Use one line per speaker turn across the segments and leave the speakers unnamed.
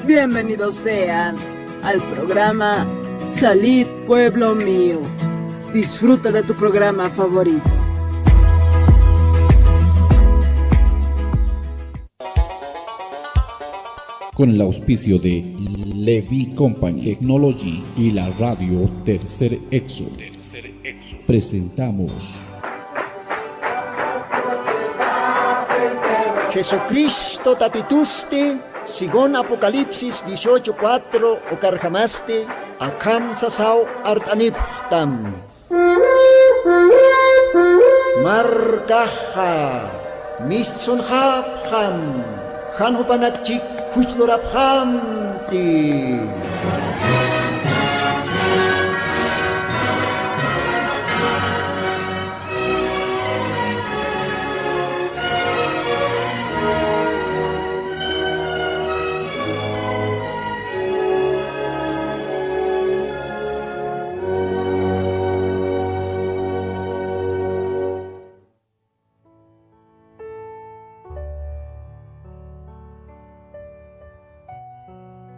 Bienvenidos sean al programa Salid Pueblo Mío. Disfruta de tu programa favorito.
Con el auspicio de Levi Company Technology y la radio Tercer Éxodo, presentamos
Jesucristo tatituste, sigon Apocalipsis 18:4 o carjamaste, akam sasao artaniptam. Markaha, mistsun hapham, hanhupanakchik huchloraphamti.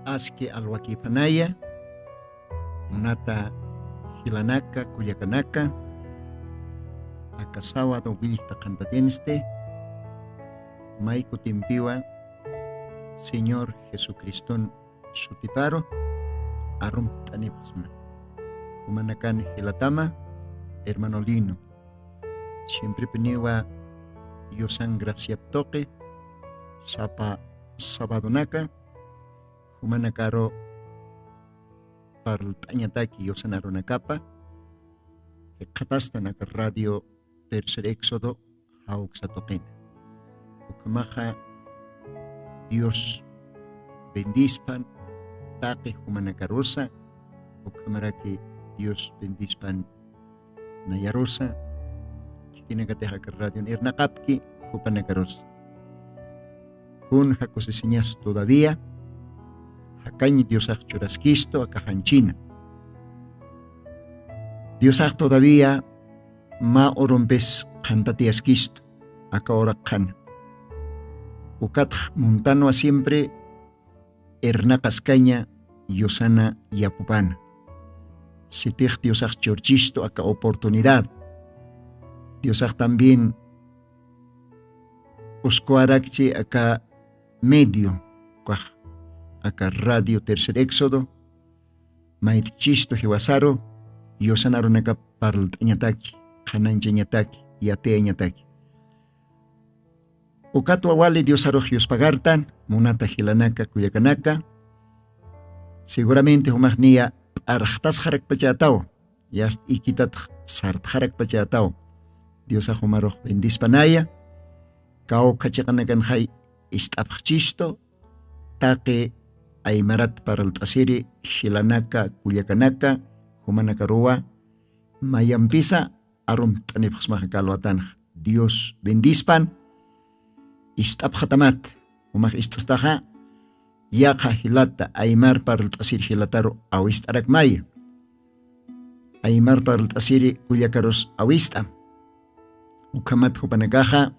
Aski alwakipanaya, nata hilanaka kuyakanaka, akasawa do vilta cantatenste, maiku timpiwa, Señor Jesucristo sutiparo, arum tanipasma. Humanakan hilatama, hermano Lino, siempre peniwa yosan gracia toque, sapa sabadonaka, humanakaro parl tañataki yosanaro nakapa katasta naka radio Tercer Éxodo hauxatoqena ukamaja Dios bendispan taqe humanakarosa ukamaraki Dios bendispan nayarosa kitinakateja ka radio nirnaqapki hupanakarosa kun hakosesiñas todavía Hakañi Diosaj churasquisto akajanchina. Diosaj todavía ma orompes cantatiasquisto aka ora kana. Ukat montano siempre ernacascaña yosana yapupana. Sitij Diosaj chorchisto aka oportunidad. Diosaj también oscoarakche aka medio kwaj. Acá radio Tercer Éxodo, maitchisto hiwasaro, yosanaro naka parl ñataki, hananche ñataki, yate ñataki. Ukato awali diosaro hiospagartan, munata hilanaka kuyakanaka, seguramente humagnia arjtas harak pachatao, yast ikitat sart harak pachatao, diosa humaro bendispanaya, kao kachakanakan hay istapchisto, take Aymarat para el tasiri, hilanaka, kuyakanaka, humanakaroa, mayampisa, arum tanipsmaha kalwatan, Dios bendispan, istapjatamat, humah istastaja, yaka hilata, aymar para el tasiri hilataro, awistarak maya. Aymar para el tasiri, kuyakaros awistam. Ukamat hupanakaja,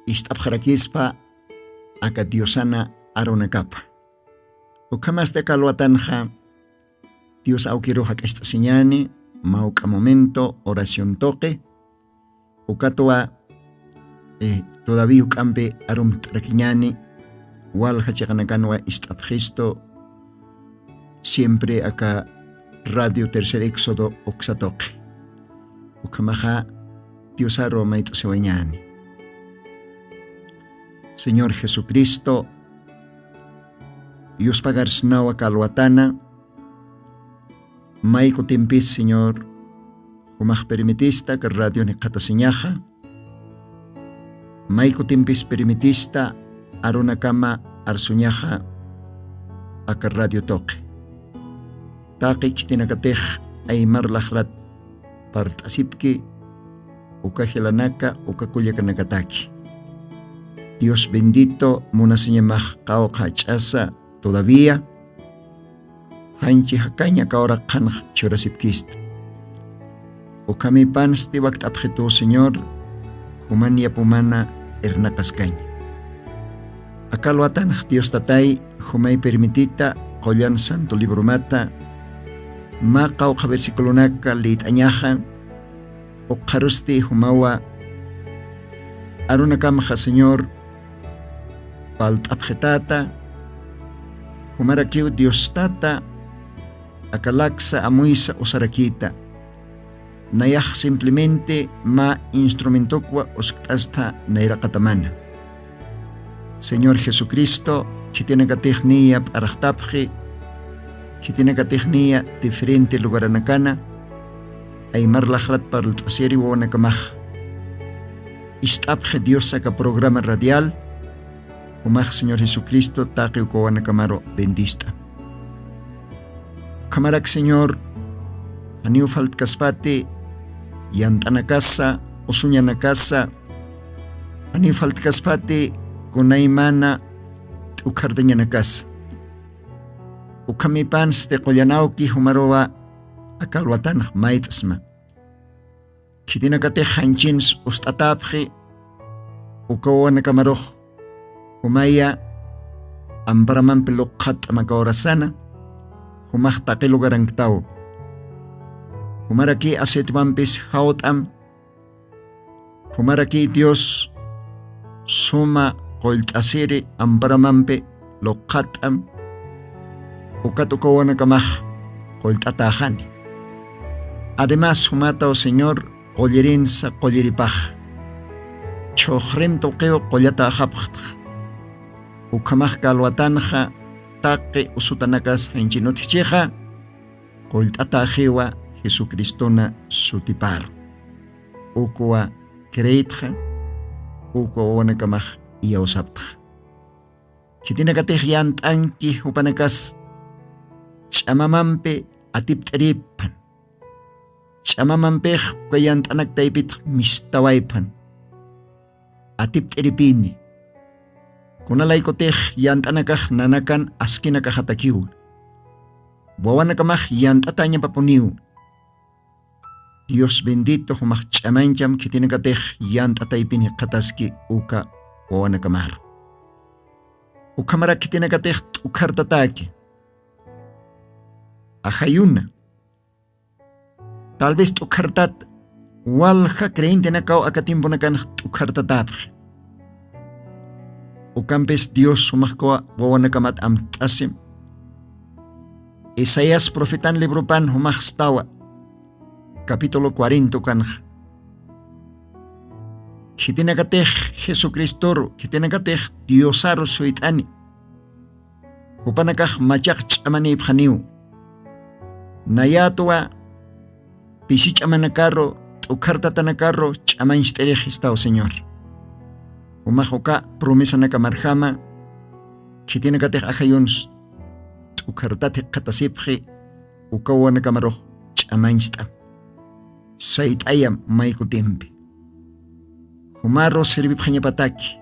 istapjarakispa, aka diosana aronakapa. Ukamas de kalwatanja, Dios auquiero esta señane, mauca momento, oración toque, ukatoa, todavía ucampe arum traquiñani, wal hachaganakanwa istapjisto, siempre acá radio Tercer Éxodo oxatoque. Ukamaja, Dios aro maito sewañani. Señor Jesucristo, Dios pagar snawa kalwatana, maiko timpis, Señor, humaj permitista que radio ne katasiñaja, maiko timpis permitista, aruna kama arsuñaja, aka radio toque. Taki kitinakatej aymar lajrat partasipki, uka hilanaka, uka kuyakanakataki. Dios bendito, munaseñamaj kao kachasa, todavía hanchi hakaña kaora kanj chorasipkista. O kami pans de wakt abjeto Señor, humania pumana ernakascaña. Akalwatan Dios tatay humay permitita qollan santo libro mata maqaw versículonaka lit añaja o qarusti humawa arunakamaja Señor paltapjetata humarakiw Dios tata akalaksa amuisa usarakita nayaj simplemente ma instrumentokwa uskasta nairakatamana. Señor Jesucristo, que tiene catechnia parachtapje, que tiene catechnia diferente lugar anacana, aymar lachrat para el taseri wonakamaj. Istapje Dios saca programa radial, umaj Señor Jesucristo, taqi ukoanakamaro bendista. Kamarak Señor, aniu falt kaspate, yantanakasa, osunyanakasa, aniu falt kaspate, kunaymana ukardañanakas ukamipans de qoyanawki humarowa akalwatanaj maitasma kitinakate hanchins ustatapje ukawanakamaroj humaya amparamanpi luqat makaorasana humaj taqi lugarantaw humaraki asetmampis hawtam humaraki Dios suma qoltasiri amparamampe loqatam ukatukawanakamaja qoltatajani. Además humata o Señor qollerinsa qolleripaja chojrem toqeo qollatajapaj ukamaj kalwatanja taqi usutanakas hinchinoticheja qoltatajewa Jesucristona sutiparo ukwa creitja ukwa wanakamaj iya usaptaj. Kitinakatej yantanki upanakas chamamampe atiptaripan chamamampej kayantanaktaipit mistawaipan atiptaripini kunalaykotej yantanakaj nanakan askinakajatakiw wawanakamaj yantataña papuniw. Dios bendito humaj chamancham kitinakatej yantataipini qataski uka wawanakamaro. Ukamara kitinakatej ukartataki ajayuna tal vez ukartat walja creyente nakaw akatimponakan ukartatapj ukampes Dios humajkoa wawanakamat amtasim Isaías profetan libro pan humajstawa capítulo 40 kanj kitinakatej Jesucristoro kitinakatej Diosaro suitani upanakaj machaq ch'amanip janiw nayatwa pisi ch'amanakarro t'ukartatanakaro ch'amanxt'erej estado Señor umajoka promesa nakamarjama kitinakatej ajayuns t'ukartatej qatasipje ukawanakamaroj ch'amanxt'am sayt'ayam maykutimpi humaro servipjañapataki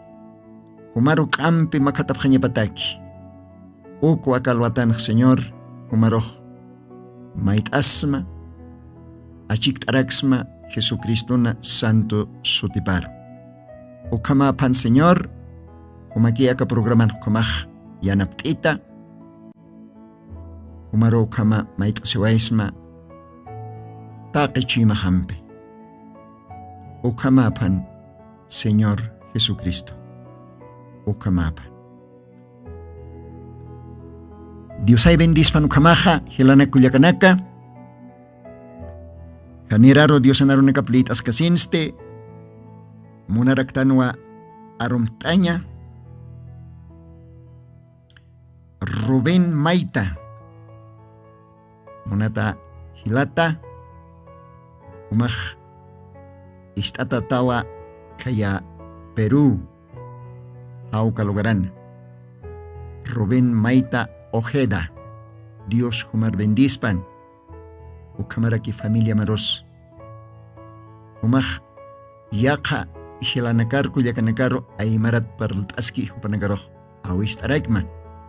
humaro k'ampi makatapjañapataki uku akalwatanaj Señor humaroj mayt'asma achikt'araksma Jesucristona santo sutiparo ukamapan Señor humaki aka programan hukamaj yanapt'ita humaro ukama mayt'asiwaisma taqi chimahampe ukamapan Señor Jesucristo ukamapan Dios ay bendispan ukamaja hilanakullakanaka kaniraro Dios anarunaka plit askasinste munaraktanwa arumtaña Rubén Maita munata hilata umaj istatatawa kaya Perú hauka lugaran Rubén Maita Ojeda Dios humar bendispan ukamaraki familia maros umaj yaqa ihilanakarku yakanakaro aymarat parltaski upanagaroh awistaraikman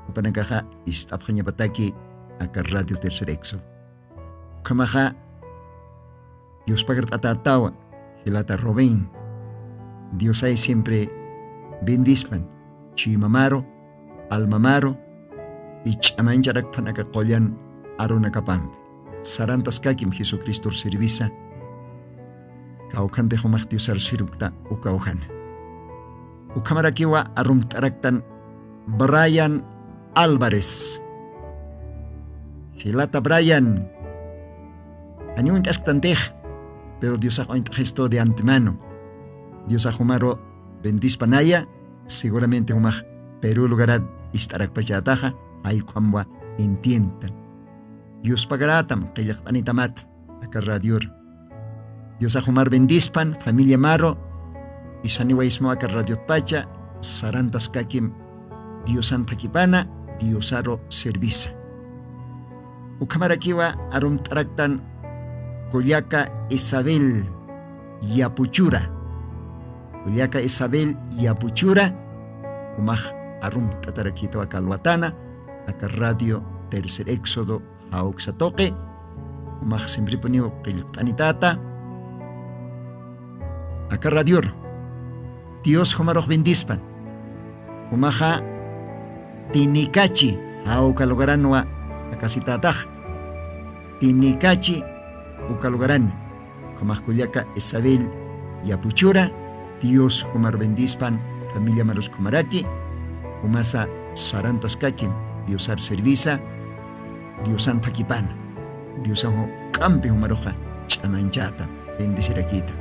upanagaja istapjañapataki aka Radio Tercer Éxodo ukamaja Dios pagart atatawa hilata Rubén Dios ay siempre bendispan chimamaro almamaro y ch'amancharak panaka qoyan aruna kapampi sarantas kakim Jesucristo servisa kaukante humaq Diosar sirukta ukawhana ukamarakiwa arumtaraktan Brian Alvarez Hilata Brian Aniun tasktantej pero Dios ha gesto de antemano Dios ha humaro bendispanaya seguramente humaj Perú lugarat istarak pachataja ay kwamwa entiendan Dios pagaratam kayaktanitamat akarradior Dios ha humar bendispan familia maro isaniwa ismo akarradiot pacha sarantas kakim Dios antakipana Diosaro servisa ukamarakiwa arum taraktan Kuliaka Isabel Yapuchura Kuliaka Isabel Yapuchura umaj arum tatarakito akalwatana aka radio tercer éxodo hauxatoque umaj siempre ponio qilqtanitata aka radio Dios humaroj bendispan umaja tinikachi haukalugaranwa akasitataj tinikachi ukalugaran kamaj kuliaka Isabel Yapuchura Dios humar bendispan familia maros kumaraki humasa sarantas kakim Diosar servisa Diosan takipan Diosaho kampi humaroja chamanchata bendisirakita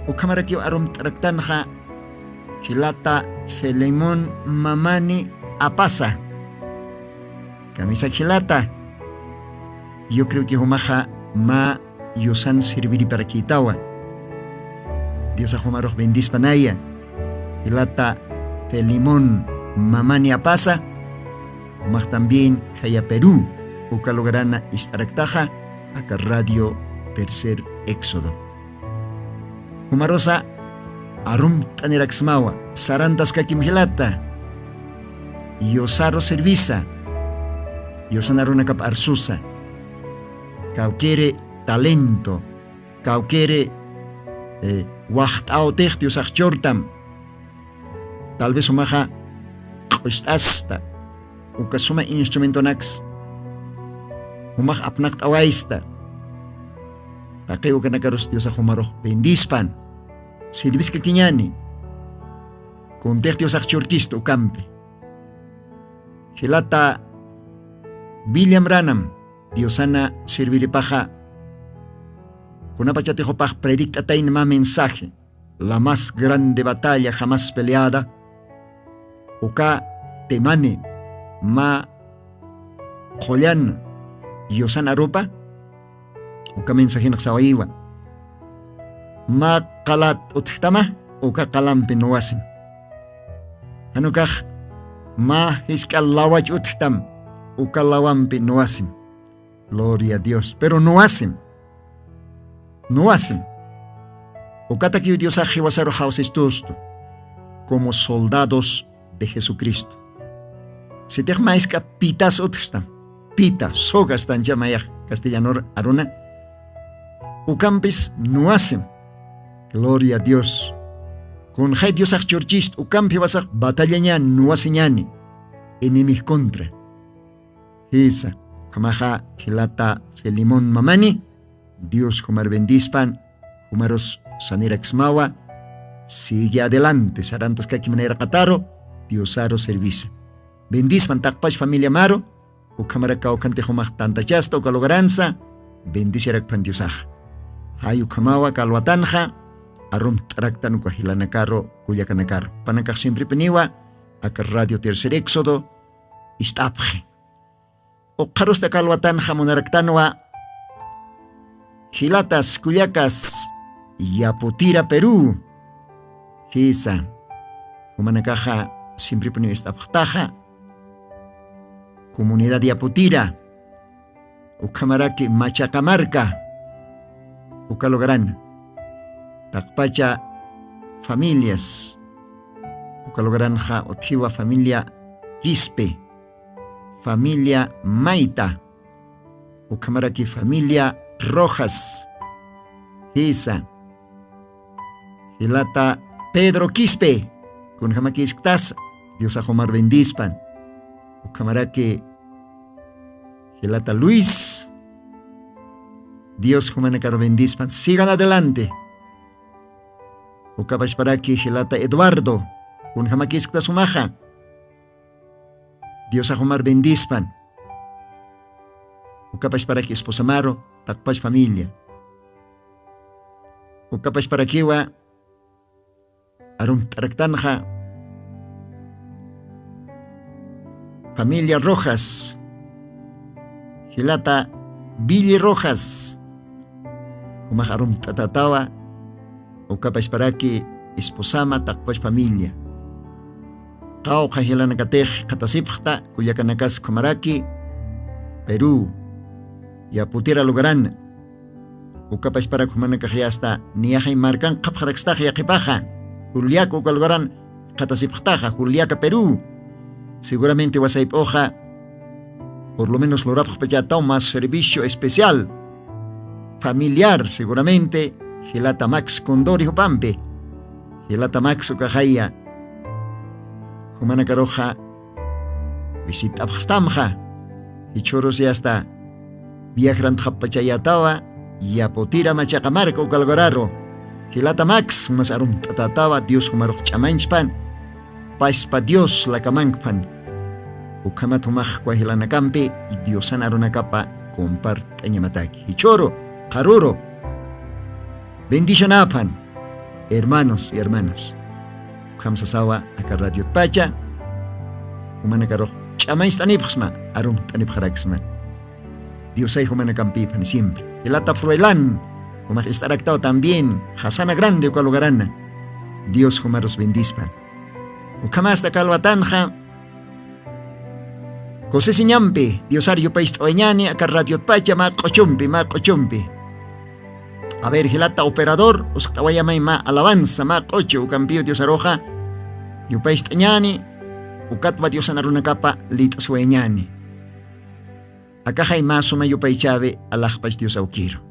ukamaraki arum traktanja Hilata Filemón Mamani Apasa Camisa Hilata yo creo que humaja ma yosan servir para quitawa Dios a humaros bendispanaya Hilata Filemón Mamani Apasa humaj también kaya Perú ukalograna istaraktaja aka radio tercer éxodo humarosa arum taniraksmawa sarantas kakim hilata yosaro servisa yosanaruna kap arsusa kaukere talento kaukere wahtao tehtios achortam tal vez umaja qustasta ukasuma instrumento nax umaj apnakt awaista takeu kanakaros Dios ahumaroh bendispan Silvis que kiñani con Dios achortisto campe Hilata William Branham Diosana serviripaja con apachatejopaj predicta ma mensaje la más grande batalla jamás peleada uka temane ma joyan Diosana ropa uka mensaje naksawaiwa ma kalat utkhtama uka kalampi nuwasim anukaj ma hiskal lawach utktam uka lawampi nuwasim gloria a Dios pero no hacen ukata que Dios aji wasaro hauses tosto como soldados de Jesucristo se te maiska pitas utktam pita sogas tan llamayaj castellano aruna ukampis no hacen Gloria a Dios. Con hay Dios achorchist ukampi wasak batalla ñan nuasiñani enemig contra. Esa kamaja hilata Filemón Mamani Dios humar bendispan humaros saniraxmawa sigue adelante sarantas kaki manera kataro Diosaro servisa. Bendispan takpach familia maro ukamara kaukante humaj tanta chasta ukalogranza bendisirak pan Diosaj. Hay ukamawa kalwatanja arum traktan ko hilanakaro kuyakanakaro panakak siempre peniwa ak radio tercer éxodo istapje o karos ta kalwatan hamonarktanwa hilatas kuyakas Yaputira Perú hisa humanakaja siempre peniwa istapjtaja comunidad Yaputira ukamaraki Machacamarca ukalogran takpacha familias ukalogranja othiwa familia Quispe familia Maita ukamaraki familia Rojas hisa hilata Pedro Quispe kun hamakistas Dios ajomar bendispan. Ukamaraki Hilata Luis. Dios humanakar bendispan. Sigan adelante. Ukapashparaki Hilata Eduardo. Unjamakiskta sumaja. Dios ajomar bendispan. Ukapashparaki esposa Maro. Takpash familia. Ukapashparakiwa arum taraktanja familia Rojas. Hilata Billy Rojas. Umaj arum tatatawa. Ukapashparaki esposama takpash familia. Tao kahilana katej katasipta kuyakanakas kumaraki Perú. Ya putira lugaran. Ukapashparak humanakajasta niyahay markan kapharakstah yakipaja. Juliaco lugaran katasiptaja. Juliaca Perú. Seguramente wasaip hoja. Por lo menos lorap payatao más servicio especial. Familiar seguramente. Hilata Max Condori Hupampe. Hilata Max Ukajaya. Humanakaroja. Visita abhastamja. Y choros ya está. Viajran Japachayatawa. Y apotira machakamarca ukalgararo. Hilata Max mas arum tatatawa Dios humarok chamanspan. Paispa Dios la kamangpan. Ukamat humaj kwa hilana kampe. Y Diosan aronakapa compartaña mataki. Y choro, karuro. Bendición apan. Hermanos y hermanas. Kamsasawa aka radio pacha. Humanakaro chamans tanipxma. Arum tanipxaraxman. Dios ay humanakampipan siempre. Hilata Fruelan, humaj estaraktao también, Hasana Grande ukalugarana. Dios humaros bendispan. Ukamasta kalwatanja, José Siñampe, Diosario País Oeñani, acá Radio Pacha, ma cochumpi. A ver, Hilata Operador, Uskatawayamay ma alabanza, ma coche, ucampio Diosaroja, Yupaís Oeñani, Ukatwa Diosanarunakapa, Lit Sueñani. Acá hay más o menos paichave a la Dios auquiro.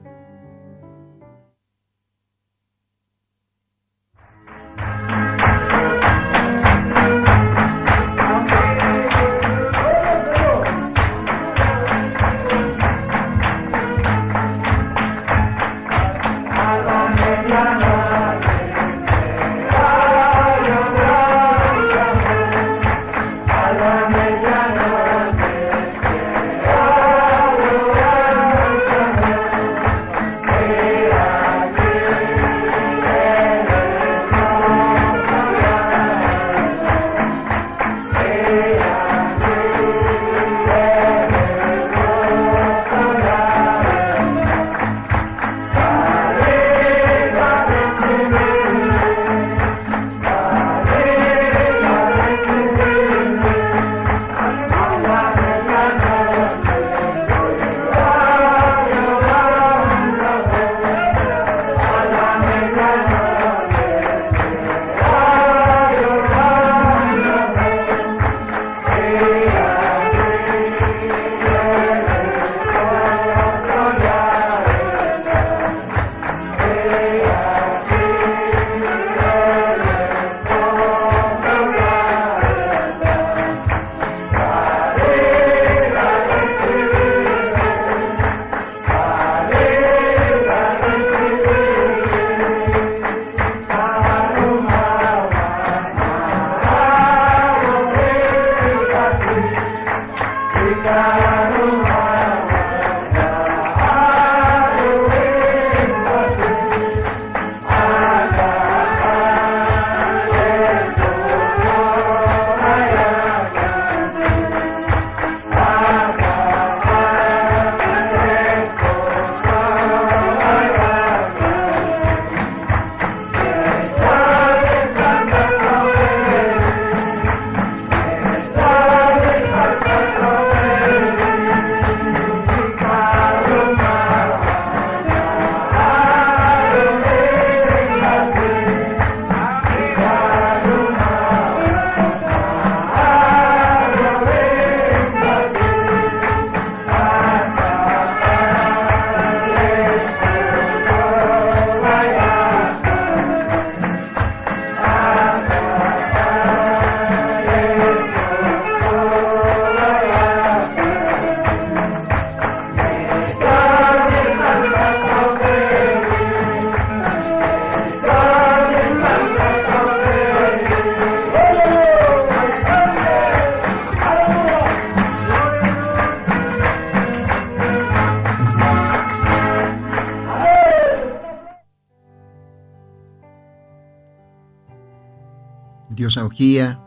Dios auquia,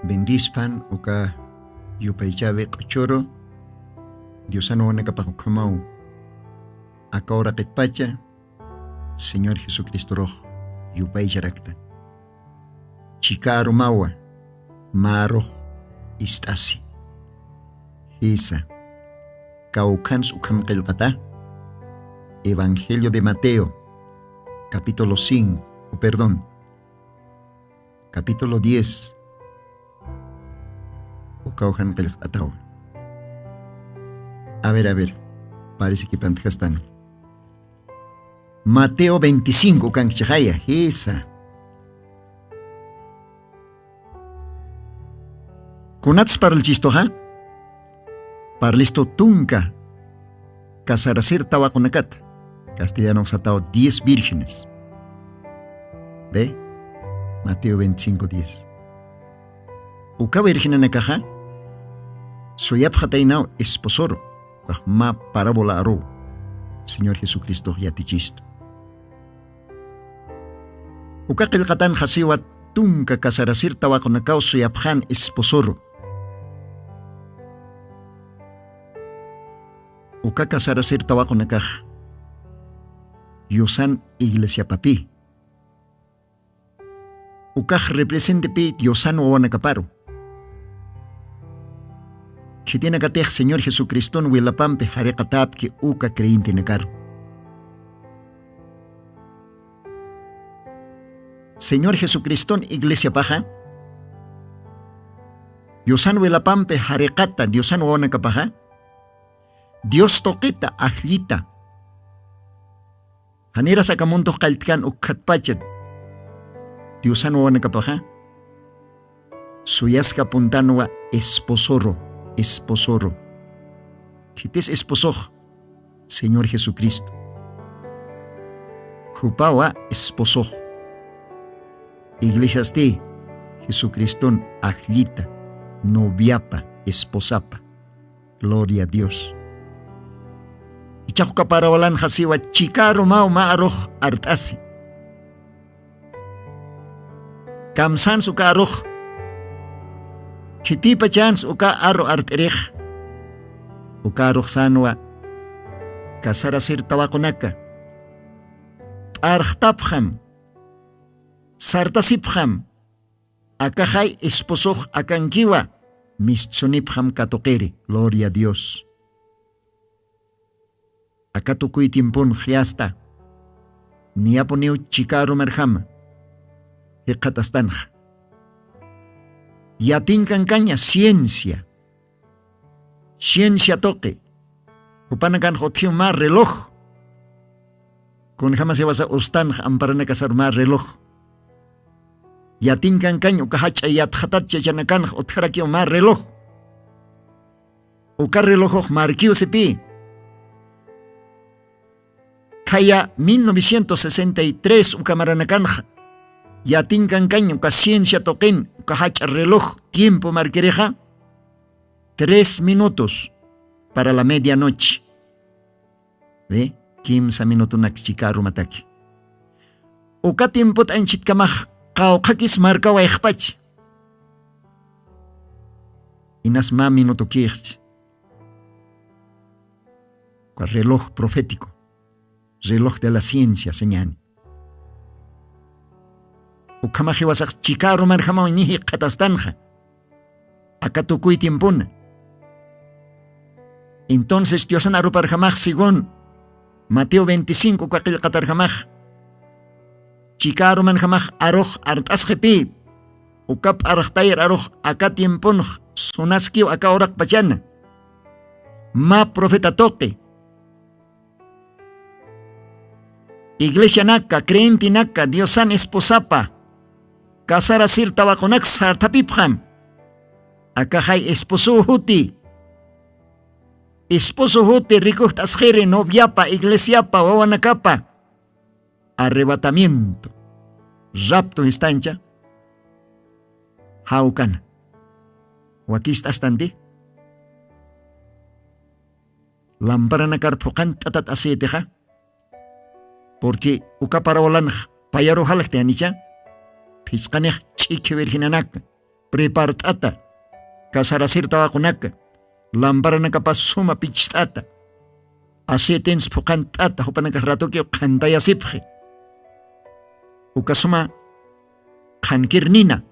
bendispan uka yupaychabe qchoro, Dios wana kapakukhamau, akora qitpacha, Señor Jesucristo rojo, yupaycharakta. Chikaru mawa, maro istasi. Hisa, kaukans ukam qilqata, Evangelio de Mateo, capítulo 5, capítulo 10. Ukauhan qilqatawa. A ver, parece que pantjastan. Mateo 25 kan chaya, esa. Kunats para el chistoja, para listo tunca, casarasir tawa kunakat, castellano satao 10 vírgenes. ¿Ve? Mateo 25, 10. Uka virgen en caja, soyap jatainao esposoro, ma parábola aro, Señor Jesucristo yatichisto. Uka kilkatan hasiwat tunca casarasir tawa kunakao soyaphan esposoro. Uka casarasir tawa kunakaj, Yosan iglesia papi. Ukaj represente pi Yosan o wanakaparo. Que tiene que Señor Jesucristo no wilapampe harekatap que uka creyente negar. Señor Jesucristo iglesia paja. Yosan wilapampe harekata Diosan o wanakapaja. Dios toquita ahlita. Hanira sa kamunto kaltkan ukatpachat. Diosan o wanakapaja. Suyas kapuntanwa esposoro. Kites esposo, Señor Jesucristo. Jupawa esposo. Iglesias de Jesucristo ahlita, noviapa, esposapa. Gloria a Dios. Ichakuka parawalan hasiwa chikaro mau maaroj artasi. Kamsan suka aroj. Kitipa chance uka aro arterij. Uka aroj sanwa. Kasarasir tawakunaka. Archtapjam. Sartasipjam. Akajay esposoj akankiwa. Mistsonipjam katokeri. Gloria a Dios. Akatukuy timpon fiasta. Niaponiu chikaro merjam. Hekatastanj. Yatinkan caña ciencia. Ciencia toque. Upanakan hotiu más reloj. Con jamás se vas a ostan amparana casar más reloj. Yatinkan caña ukahacha yatjatat chachanakan otjarakio más reloj. Uka reloj marquio sepi. Kaya 1963 ukamaranakanj. Yatinkan caña uka ciencia toquen. Ukahacha reloj tiempo marquereja. 3 minutos para la medianoche. ¿Ve? 15 minutos nakchikaru mataki. Uka tiempo tanchit kamaj. Kaukakis marca wa ekpach. Inas ma minuto kirch. Reloj profético. Reloj de la ciencia, señani. Ukamaji wasak chikaru marjama nihi katastanja. Akatukuy tiempuna. Entonces Diosan aruparjamaj sigón. Mateo 25 kakil katarjamaj. Chikaru manjamaj aroj artasjepi. Ukap arajtayer aroj aka tiempun sunaskiw aka orak pachana. Ma profeta toque. Iglesia naka, creyente naka, Diosan esposapa. Kasara sir tawakonak sartapipjam. Akajay esposo huti. Esposo huti rikuht asjere noviapa, iglesiapa, wawanakapa. Arrebatamiento. Rapto instancha. Haukan. Wakista astante. Lampara nakarpokan tatat aseteja. Porque uka parawalan payaro halak te anicha. Piskaneh ch'iki virginanaka, prepartata, casarasirta wakunaka, lambaranaka suma pichtata, aceitens pukantata, hupanaka ratoki kantayasipje, ukasuma kankirnina,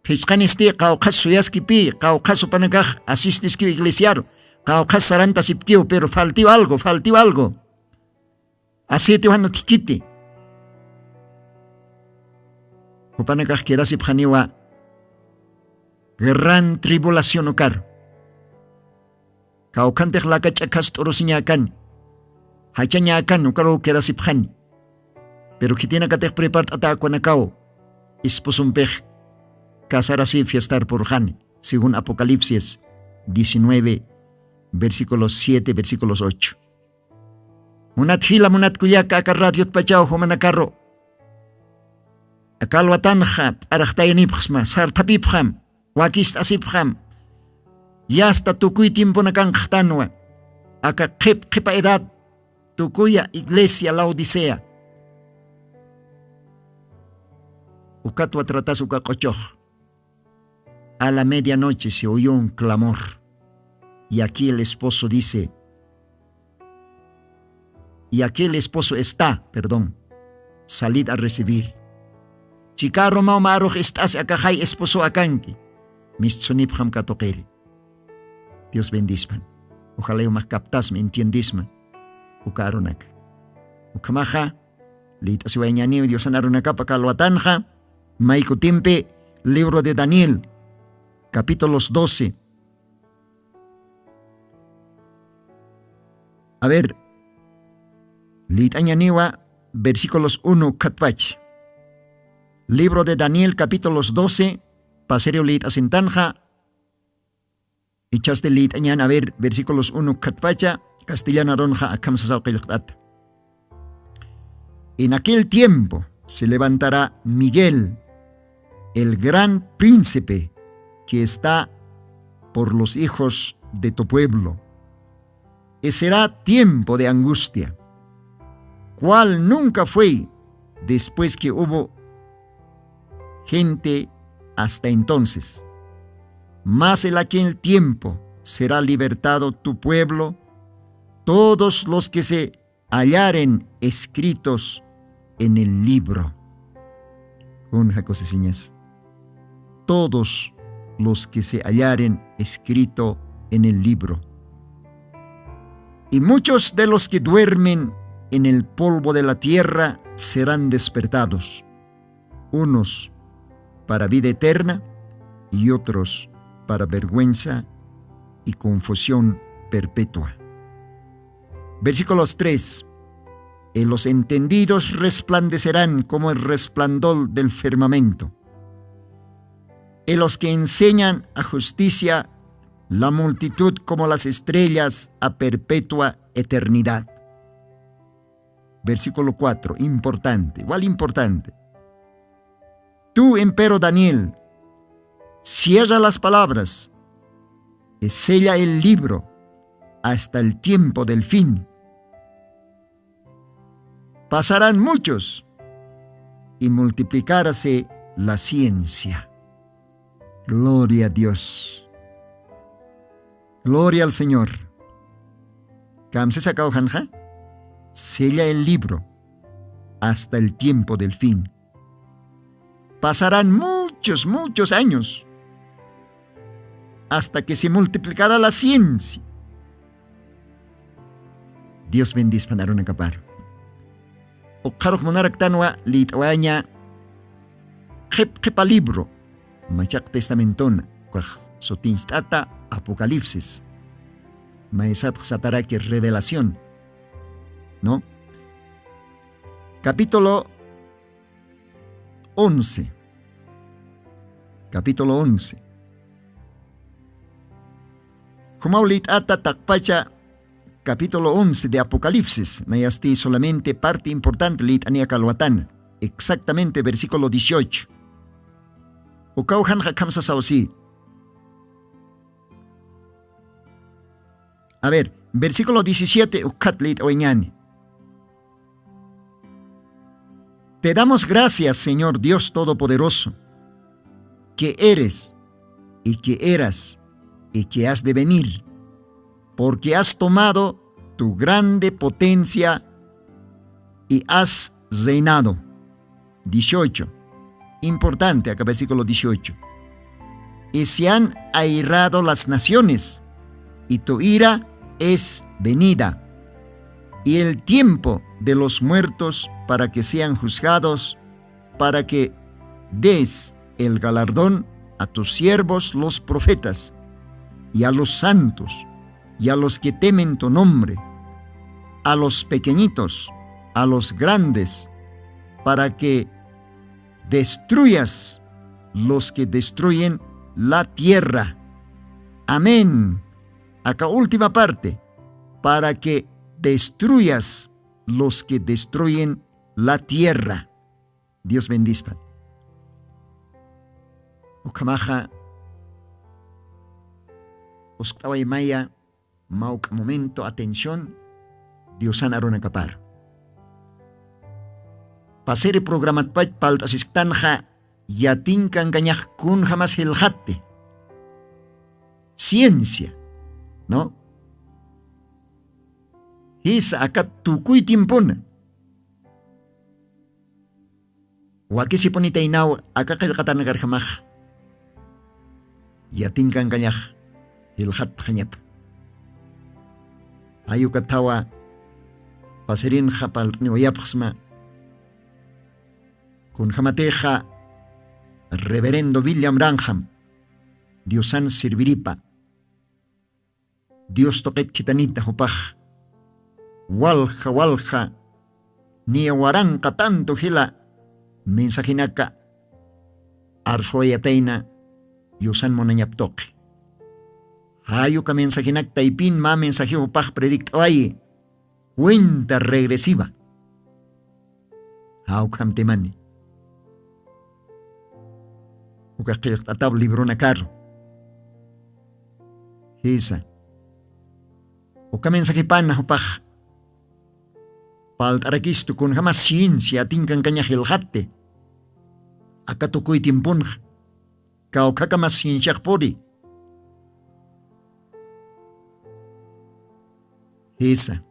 Fiscanisti, caucas suyaskipi, caucas upanakaj, asistis que iglesiaro, caucas saranta sipkio, pero faltió algo. Aceite wano tikiti. Upanakaj quedasi pjaniwa, gran tribulación okar. Caucantej la cachacas torosiñacan, hachañacan, ukaro quedasi pjani. Pero kitina katej prepartata konakao, isposumpej. Casar así fiestar por Jani, según Apocalipsis 19, versículos 7, versículos 8. Munat hila munat kuyaka akarradiot pachao humanakarro. Akalwatanja, arachtayanipjasma, sartapipjam, wakist asipjam. Ya hasta tukuy tiempo nakanjtanwa. Aka kipa edad, tukuya iglesia Laodicea. Ukatwa tratas ukakochoj. A la medianoche se oyó un clamor, y aquí el esposo dice, salid a recibir. Chicarro maumaroj estás acajay esposo akanki, mitzunipjam katokeri. Dios bendisman. Ojalá yo más captas me entiendisman. Ukaronak. Ukamaja, lit asiwañani Dios anarunaka pakalwatanja, maikutimpe, libro de Daniel. Capítulos 12. A ver, Litañaniwa, versículos 1, Katpach. Libro de Daniel, capítulos 12, Paserio Lit Asentanja. Echaste Litañan, a ver, versículos 1, Katpacha, Castellana Ronja, Akamsasau Kelchtat. En aquel tiempo se levantará Miguel, el gran príncipe, que está por los hijos de tu pueblo. Y será tiempo de angustia, cual nunca fue después que hubo gente hasta entonces. Mas en aquel tiempo será libertado tu pueblo, todos los que se hallaren escritos en el libro. Con jacosesiñas. Todos los que se hallaren escrito en el libro. Y muchos de los que duermen en el polvo de la tierra serán despertados, unos para vida eterna y otros para vergüenza y confusión perpetua. Versículos 3. Y los entendidos resplandecerán como el resplandor del firmamento. Y los que enseñan a justicia, la multitud como las estrellas a perpetua eternidad. Versículo 4, importante, igual importante. Tú, empero Daniel, cierra las palabras y sella el libro hasta el tiempo del fin. Pasarán muchos y multiplicarse la ciencia. Gloria a Dios. Gloria al Señor. Kamse sacao janja, sella el libro hasta el tiempo del fin. Pasarán muchos años hasta que se multiplicará la ciencia. Dios bendice para un acapar. O karok monarak tanwa litwaña kepa libro machak testamentona kwaj sotinstata Apocalipsis maesat sataraki revelación, ¿no? Capítulo 11. Humaulit ata takpacha capítulo 11 de Apocalipsis, nayasti solamente parte importante lit ania kalwatan, exactamente versículo 18. Ukauhan hakamsa sausi. A ver, versículo 17 ukat lit oñani. Te damos gracias, Señor Dios Todopoderoso, que eres y que eras y que has de venir, porque has tomado tu grande potencia y has reinado. 18. Importante acá, versículo 18. Y se han airado las naciones, y tu ira es venida, y el tiempo de los muertos para que sean juzgados, para que des el galardón a tus siervos los profetas, y a los santos, y a los que temen tu nombre, a los pequeñitos, a los grandes, para que destruyas los que destruyen la tierra. Amén. Acá última parte, para que destruyas los que destruyen la tierra. Dios bendiga. Ukamaja, Oskaway Maya, Mauk momento, atención, Dios anarona capar. Pasere programat pach paltasistanja, yatinkan kañaj kun jamás hiljate. Ciencia, ¿no? Hisa acá tukuy timpuna. Wakisi ponita inaw acá kilkatan nagarjamaj. Yatinkan kañaj hiljat janyap. Ayukatawa paserin japal niwayapxma. Kun jamateja reverendo William Branham, Diosan sirviripa, Dios toquet kitanita hupaj, walja, ni waranka tanto hila, mensajinaka, arjoyateina, Diosan monanyaptoque. Hayuka mensajinak taipin ma mensaje hupaj predictawai, cuenta regresiva. Haukam temani. Ukakil tatab libro na carro. Hisa. Ukamen sa kipan na hupach. Palt arakisto kun hamas ciencia tingkan kanya hilhate. Akatukoy timpun. Kau kakamas ciencia podi. Hisa.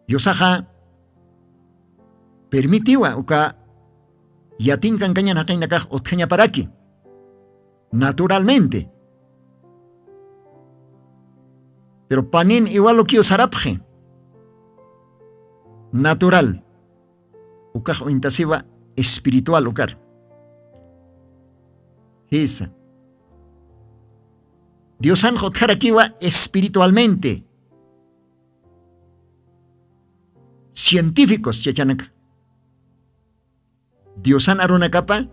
Yosaha permitiwa uka yatinkan kanya nakay nakak otkanya paraki. Naturalmente. Pero panin igual lo que sarapje. Natural. Ukaj o intasiva espiritual ukar. Esa. Dios anjo tjarakiwa espiritualmente. Científicos chachanaka. Diosan aruna kapa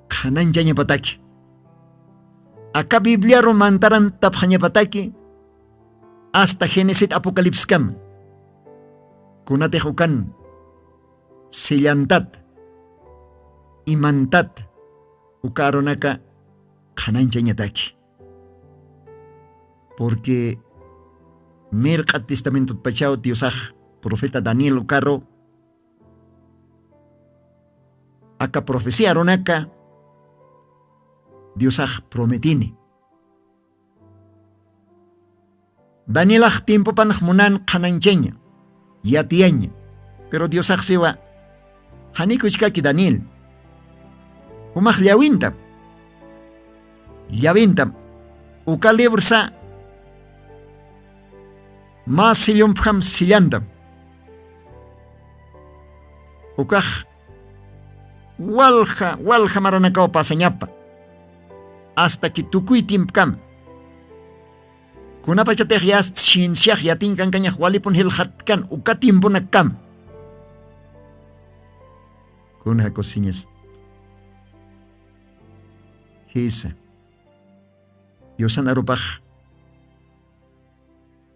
kanan janya pataki. Aka Biblia romantaran tapjanya pataki hasta Génesis Apocalipsis kam. Kunate hukan silyantat imantat ukaronaka kanan janya taki. Porque merkat testamento pachao Diosaj profeta Daniel ukaro aka profecía ronaka Diosaj prometini. Danielaj tiempo panajmunan kanancheña, yatiaña, pero Diosaj sewa hanikuchkaki Daniel. Humaj llawintam, uka librsa mas silyumpjam silyantam. Ukaj walja maranakao pasañapa hasta que tukuy timpkam kunapachatej yas cienciaj yatinkan kañaj walipun hilhatkan uka timpunakam kunja cosiñas hisa Diosan arupaj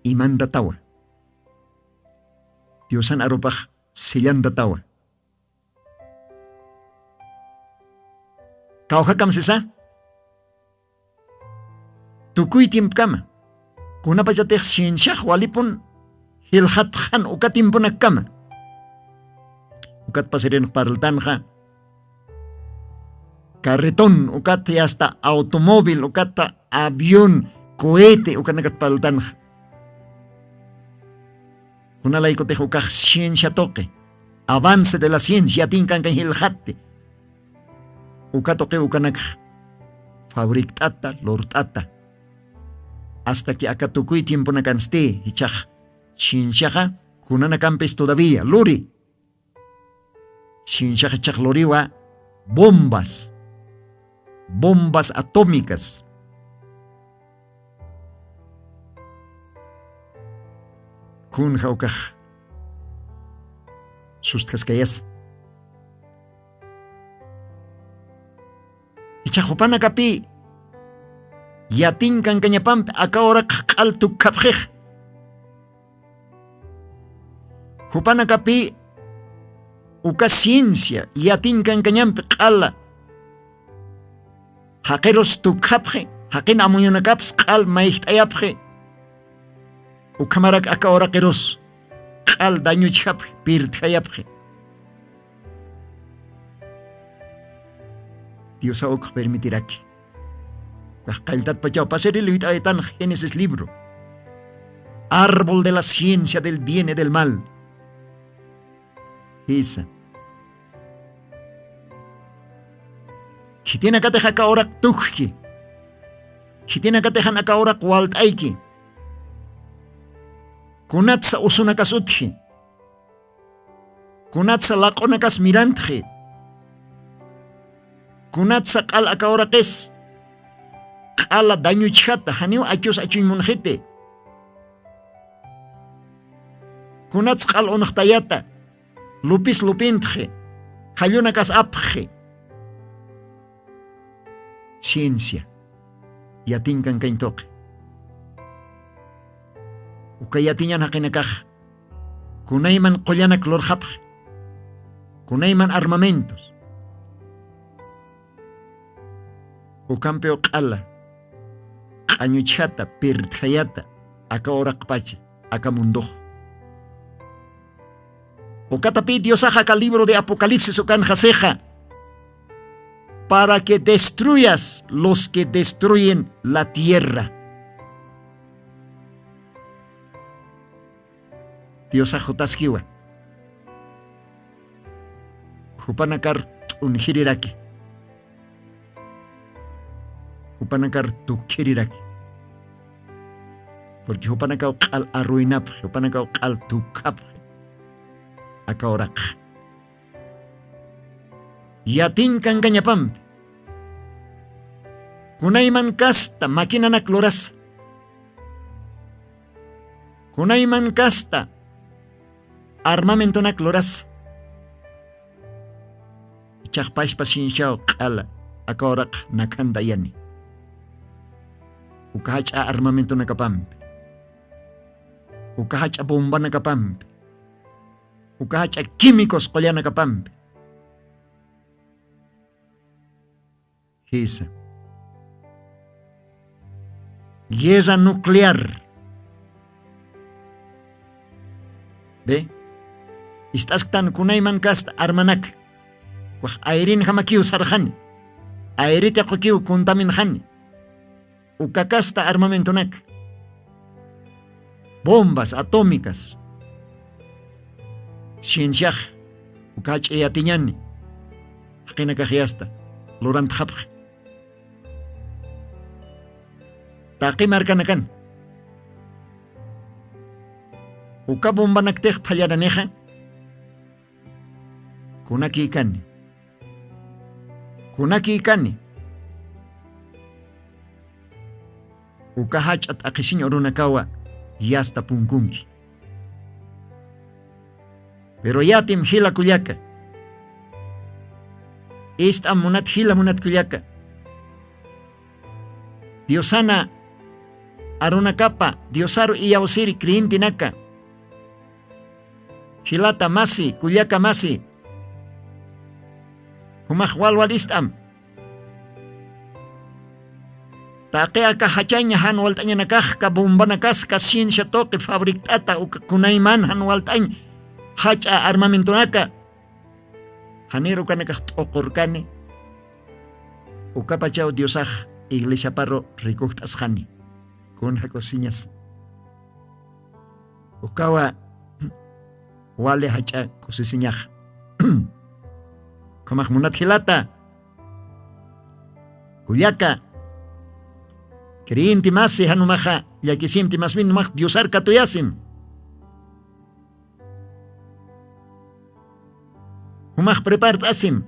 imanda tawa Diosan arupaj sillanda tawa Kaujakam sisa tukuy timpkama kunapachatej cienciaj walipun hilhatjan uka timpunakama ukat pasirin paraltanja, carretón, ukat hasta automóvil, ukat avión, cohete, ukat nakat paraltanja. Una laico te jukaj ciencia toque, avance de la ciencia, tinkan kan hiljate. Ukatoque ukanak fabrictata, lortata. Hasta que acá tucuy tiempo na canste, hichaj, ciencia, kunana campes todavía, lori. Ciencia chaj loriwa, bombas atómicas. Kun haukaj sustkaskayas. Ichajopana kapi yatinkan kañapam akahora q'altu kapjej. Hupana kapi uka ciencia yatinkan kañampi q'ala. Haqiros tukapje, haqin amuyunakaps q'al mayiht'ayapje. Ukamarak akahora qiros q'al dañuchapje, pirtjayapje. Dios auk permitiraki. Kajkaltat pachao, pasere le tan Génesis libro. Árbol de la ciencia del bien y del mal. Esa. Kitina kateja ka ora tukki. Kitina kateja naka ora kwalt aiki. Kunatsa usuna kasutki. Kunatsa laqona kas mirantji. Kunatsa qal aka ora qes. Qala daño chata haniu achos achuy munjete. Kunats qal onaqtayata. Lupis lupintje. Hayuna kas apje. Ciencia. Yatinkan kaintoque. Ukayatiñan hakinakaj. Kunayman qollanak lorjapje. Kunayman armamentos. Ukampeo qala. Qañuchata, pirtjayata. Aka oraqpacha. Aka mundoh. Ukatapi Diosaja ka libro de Apocalipsis ukan jaseja. Para que destruyas los que destruyen la tierra. Diosajo taskiwa. Hupanakar unhiriraki. Hupanakar tukiriraki. Porque hupanakau qal arruinap, hupanakau qal tukap. Akaorak. Yatinkan kañapam. Kunayman kasta makinanak loras. Kunayman kasta armamentonak loras. Chaqpashpa sinshao qala akaorak nakanda yani. Ukahacha armamento nakapampi. Ukahacha bomba nakapampi. Ukahacha químicos qolla nakapampi. Esa. Guerra nuclear. ¿Ve? Estás tan kunayman kasta armanak. Wah airin hamakiu sarjani. Airita qokiu kuntamin hani. Ukakasta armamentonak. Bombas atómicas. Cienciaj. Ukach eyatiñani. Hakina kajiasta. Lorant hapj. Taqi markanakan. Uka bomba naktek phalyaraneja. Kunaki ikani. Kunaki ikani. Uka hachat akisiñ orunakawa yasta punkunki. Pero yatim hila kuyaka. Esta munat hila munat kuyaka. Diosana arunakapa Diosaru iyausiri kriintinaka. Hilata masi kuyaka masi. Humaj walwal istam. Taqea ka hachaña han waltaña nakaj ka bomba nakas ka ciencia toque fabrictata o kunayman han waltañ hacha armamento naka Janero kanakaj t'oqorkani. Ukapachao Diosaj iglesia parro rikuqtas jani. Kuna cosillas. Ukawa wale hacha kusisiñaj. Kamaj munat hilata. Kuyaka. Kriinti masi hanumaja yakisimti mas bin maj Diosar katuyasim. Humaj prepart asim.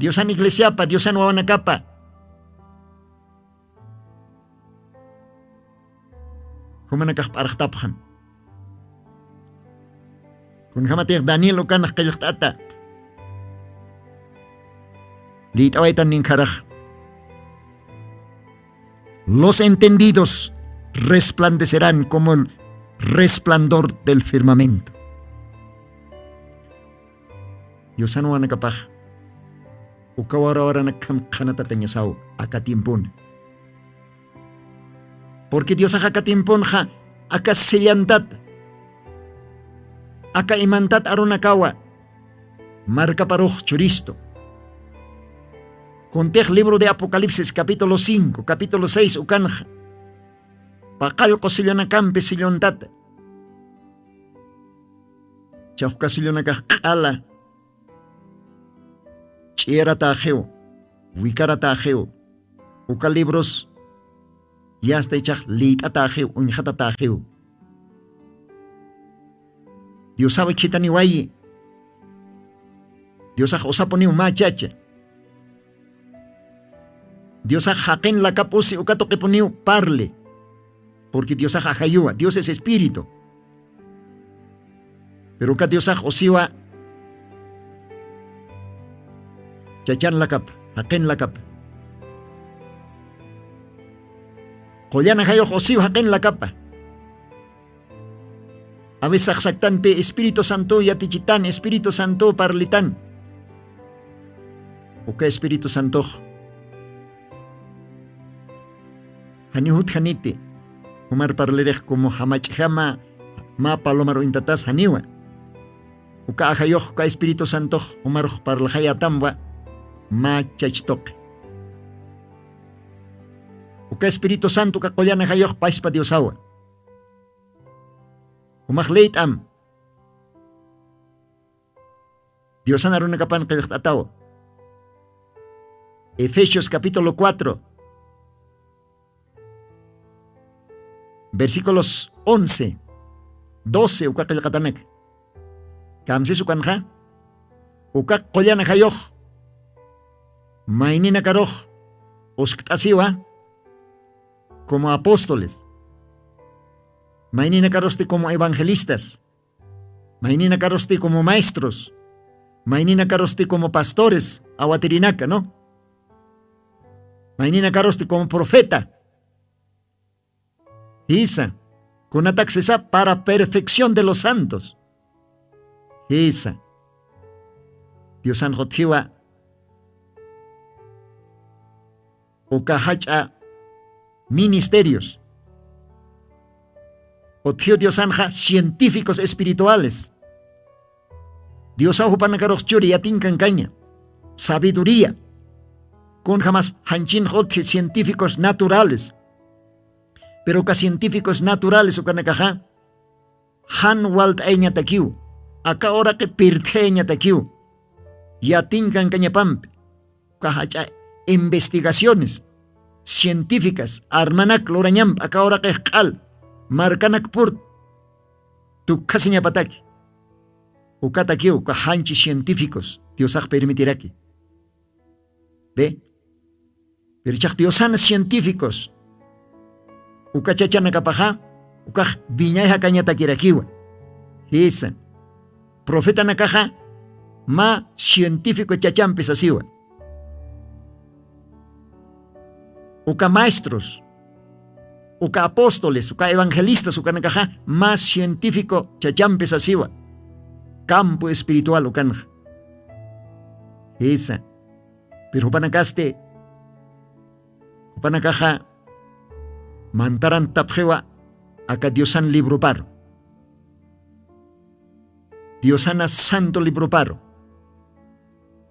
Diosan iglesiapa, Diosan wawanakapa. Humanakaj parajtapjan. Kun hamatir Daniel ukanaj kayuktata. Litawaitan ninkaraj. Los entendidos resplandecerán como el resplandor del firmamento. Diosan wawanakapaj. Ukawara nakam kanatatañasao akatimpun. Porque Dios akatimpun ja akasellantat. Aka imantat arunakawa. Marca paruj churisto. Contej libro de Apocalipsis capítulo 5, capítulo 6 ukanja. Paqalqo sillonakampi sillontat. Chauka sillonakaj qala. Chiera tajeo, wikara tajeo, uka libros, ya está hecha lita tajeo, unjata tajeo. Dios sabe que tan igual, Dios ha osaponi un machacha. Dios ha jaquen la capusi uka toque poniu parle, porque Dios ha jayua, Dios es espíritu. Pero uka Dios ha osiwa. Chachan la capa, haquen la capa. Collana hayo josiu haquen la capa. A veces saktan pe Espíritu Santo y atichitan, Espíritu Santo parlitan. O que Espíritu Santo. Hanihut hanite. Umar parlerech como hamachhama ma palomaro intatas haniwa. O ka hayo ka Espíritu Santo umar parlahayatamba. Ma chachtok. Uka Espíritu Santo kakollana hayoh pais pa Diosawa. Umakleit am. Diosan aruna kapan kayoh tatawa. Efesios capítulo 4. Versículos 11, 12 uka kayoh katanek. Kamsis ukan ha. Uka kollana hayoh. Mainina karoj osktasiwa como apóstoles. Mainina karosti como evangelistas. Mainina karosti como maestros. Mainina karosti como pastores. Aguatirinaka, ¿no? Mainina karosti como profeta. Isa. Con ataxesa para perfección de los santos. Isa. Dios San Jotiwa. Ukahacha ministerios. Otio Dios anja científicos espirituales. Dios ahu panakarochuri yatinkan caña. Sabiduría. Con jamás hanchin hotje científicos naturales. Pero que científicos naturales ukanakaja. Han walt eña takiu. Acá ahora que pirteña takiu. Yatinkan caña pamp. Ukahacha investigaciones científicas, armanak loranyam, acá ahora que cal, marcanak purt, tu casiña pataki, ukatakiu, kahanchi científicos, Diosaj permitirá aquí. ¿Ve? Pero Diosana científicos, ukachachana kapaja, ukaj viñaja cañata kirakiwa, esa, profeta nakaja, ma científico chachampes asiwa. Uka maestros, uka apóstoles, uka evangelistas, uka nakaja, más científico chachampes asiwa. Campo espiritual ukanja. Esa. Pero panakaste, panakaja, mantaran tapjewa, aka Diosan libro paro. Diosana santo libro paro.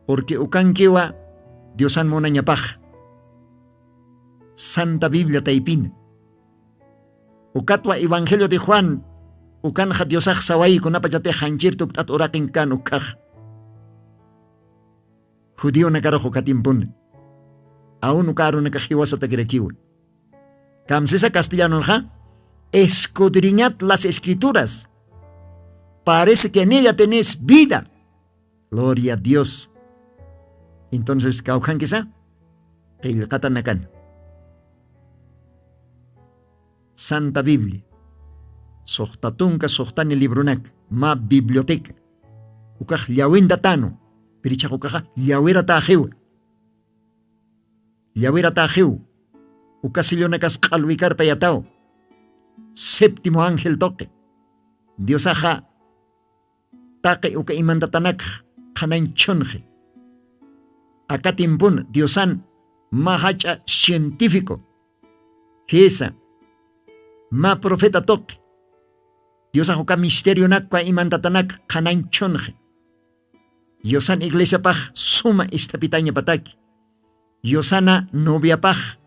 Porque ukankiwa Diosan monañapaj. Santa Biblia taipin. Ukatwa Evangelio de Juan. Ukanja Diosaj sawai kunapachate hanchir tuktat urakin kan ukaj. Judío nakarojo katimpun. Aún ukaro nakajiwasa takirekiwa. Kamsesa castellano ja. Escudriñad las escrituras. Parece que en ella tenéis vida. Gloria a Dios. Entonces, kaujan kisa, nakan. Santa Biblia. Sohtatunka sohtani librunak. Ma biblioteca. Ukaj llawinda tano. Pirichak ukaja llawira tajiw. Llawira tajiw. Ukasillonakas kalwikar payatao. Séptimo ángel toque. Dios aja. Take uka imandatanak. Kanan chonje. Acá timpun Diosan mahacha científico. Hesa ma profeta toque. Diosan hoka misterio nakwa imandatanak kanan chonje. Diosan iglesia paj suma istapitaña pataki. Diosana novia paj.